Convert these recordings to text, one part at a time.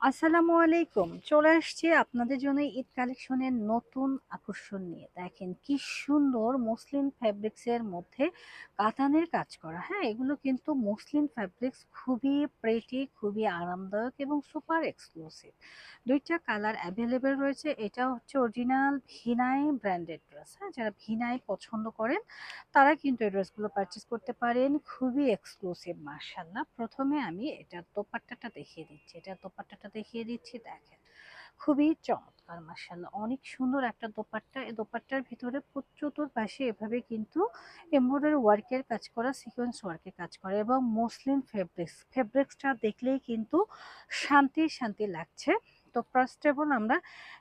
আসসালামু আলাইকুম। চলে আসছি আপনাদের জন্য ঈদ কালেকশনের নতুন আকর্ষণ নিয়ে। দেখেন কি সুন্দর মসলিন ফ্যাব্রিক্স এর মধ্যে কাতানের কাজ করা। হ্যাঁ, এগুলো কিন্তু মসলিন ফ্যাব্রিক্স খুবই প্রেটি, খুবই আরামদায়ক এবং সুপার এক্সক্লুসিভ। ২ টা কালার অ্যাভেলেবেল রয়েছে। এটা হচ্ছে অরিজিনাল ভিনাই ব্র্যান্ডেড ড্রেস। হ্যাঁ, যারা ভিনাই পছন্দ করেন তারা কিন্তু এই ড্রেসগুলো পারচেজ করতে পারেন। খুবই এক্সক্লুসিভ মাশাআল্লাহ। প্রথমে আমি এটার দোপাট্টাটা দেখিয়ে দিচ্ছি। দেখেন। খুবই চমৎকার মাশাআল্লাহ। অনেক সুন্দর একটা দোপাট্টা। এই দোপাট্টার ভিতরে চতুর্পাশে এভাবে কিন্তু এমব্রয়ডারি ওয়ার্কের কাজ করা, সিকোয়েন্স ওয়ার্কের কাজ করা এবং মসলিন ফেব্রিক্সটা দেখলেই কিন্তু শান্তি শান্তি লাগছে। তো ফার্স্ট অফ অল আমরা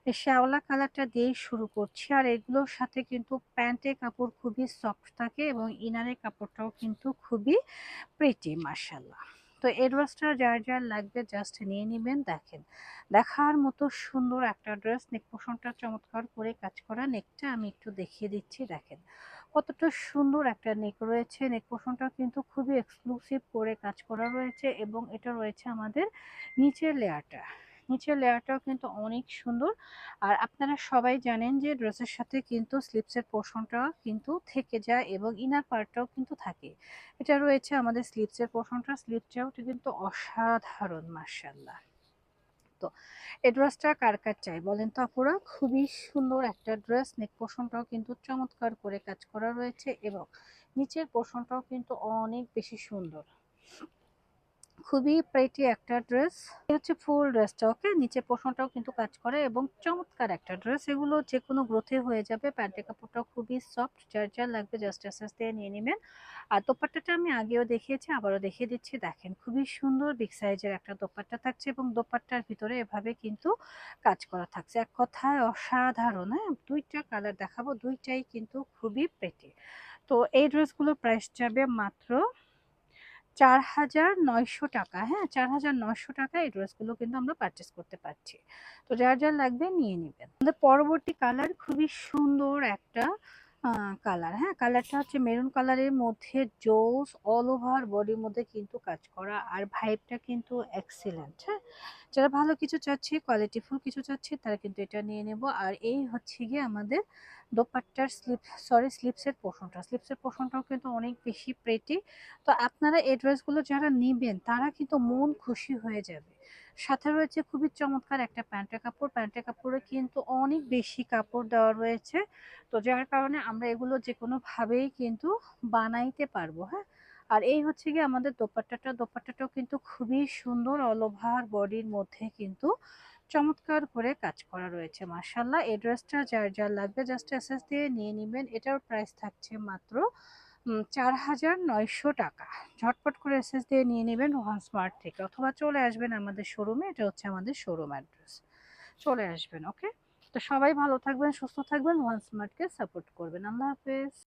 এই শ্যাওলা কালারটা দিয়েই শুরু করছি। আর এগুলোর সাথে কিন্তু প্যান্টের কাপড় খুবই সফট থাকে এবং ইনারের কাপড়টাও কিন্তু খুবই প্রিটি মাশাআল্লাহ। তো এই ড্রেসটা যার লাগবে জাস্ট নিয়ে নিবেন। দেখেন, দেখার মতো সুন্দর একটা ড্রেস। নেক পোর্শনটা চমৎকার করে কাজ করা। নেকটা আমি একটু দেখিয়ে দিচ্ছি। দেখেন কতটা সুন্দর একটা নেক রয়েছে। নেক পোর্শনটা কিন্তু খুবই এক্সক্লুসিভ করে কাজ করা রয়েছে এবং এটা রয়েছে আমাদের নিচের লেয়ারটা। নিচের লেয়ারটাও কিন্তু অনেক সুন্দর। আর আপনারা সবাই জানেন যে ড্রেসের সাথে কিন্তু স্লিপসের পোর্শনটা কিন্তু থেকে যায় এবং ইনার পার্টটাও কিন্তু থাকে। এটা রয়েছে আমাদের স্লিপসের পোর্শনটা। স্লিপসটাও কিন্তু অসাধারণ মাশাআল্লাহ। তো এই ড্রেসটা কার কার চাই বলেন তো আপুরা? খুবই সুন্দর একটা ড্রেস। নেক পোর্শনটাও কিন্তু চমৎকার করে কাজ করা রয়েছে এবং নিচের পোর্শনটাও কিন্তু অনেক বেশি সুন্দর। খুবই প্রেটি একটা ড্রেস। এই হচ্ছে ফুল ড্রেসটা। ওকে, নিচে পোর্শনটাও কিন্তু কাজ করে এবং চমৎকার একটা ড্রেস। এগুলো যে কোনো গ্রোথে হয়ে যাবে। প্যান্টের কাপড়টাও খুবই সফট। যার লাগবে জাস্ট আস্তে দিয়ে নিয়ে নেবেন। আর দোপাট্টাটা আমি আগেও দেখিয়েছি, আবারও দেখিয়ে দিচ্ছি। দেখেন খুবই সুন্দর বিগ সাইজের একটা দোপাট্টা থাকছে এবং দোপাট্টার ভিতরে এভাবে কিন্তু কাজ করা থাকছে। এক কথায় অসাধারণ। হ্যাঁ, ২টা কালার দেখাবো, ২টাই কিন্তু খুবই প্রেটি। তো এই ড্রেসগুলোর প্রাইস যাবে মাত্র ৪,৯০০ টাকা। হ্যাঁ, ৪,৯০০ টাকা এই ড্রেসগুলো কিন্তু আমরা পারচেস করতে পারছি। তো যার লাগবে নিয়ে নিবেন। আমাদের পরবর্তী কালার খুবই সুন্দর একটা কালার। হ্যাঁ, কালারটা হচ্ছে মেরুন কালারের মধ্যে জোস অল ওভার বডির মধ্যে কিন্তু কাজ করা আর ভাইবটা কিন্তু এক্সিলেন্ট। হ্যাঁ, যারা ভালো কিছু চাচ্ছে, কোয়ালিটিফুল কিছু চাচ্ছে তারা কিন্তু এটা নিয়ে নেব। আর এই হচ্ছে গিয়ে আমাদের দোপাট্টার স্লিপসের পোর্শনটা। স্লিপসের পোর্শনটাও কিন্তু অনেক বেশি প্রেটি। তো আপনারা এই ড্রেসগুলো যারা নিবেন তারা কিন্তু মন খুশি হয়ে যাবে। সাথে রয়েছে খুবই চমৎকার একটা প্যান্টের কাপড়। প্যান্টের কাপড়ে কিন্তু অনেক বেশি কাপড় দেওয়া রয়েছে। তো যার কারণে আমরা এগুলো যেকোনোভাবেই কিন্তু বানাইতে পারবো। হ্যাঁ, আর এই হচ্ছে গিয়ে আমাদের দোপাট্টাটাও কিন্তু খুবই সুন্দর। অল ওভার বডির মধ্যে কিন্তু চমৎকার করে কাজ করা রয়েছে মাশাআল্লাহ। এই ড্রেসটা যার লাগবে জাস্ট এসএস দিয়ে নিয়ে নিবেন। এটার প্রাইস থাকছে মাত্র ৪,৯০০ টাকা। ঝটপট করে এসএস দিয়ে নিয়ে নেবেন ওয়ান স্মার্ট থেকে অথবা চলে আসবেন আমাদের শোরুমে। এটা হচ্ছে আমাদের শোরুম অ্যাড্রেস। চলে আসবেন। ওকে, তো সবাই ভালো থাকবেন, সুস্থ থাকবেন, ওয়ান স্মার্টকে সাপোর্ট করবেন। আল্লাহ হাফেজ।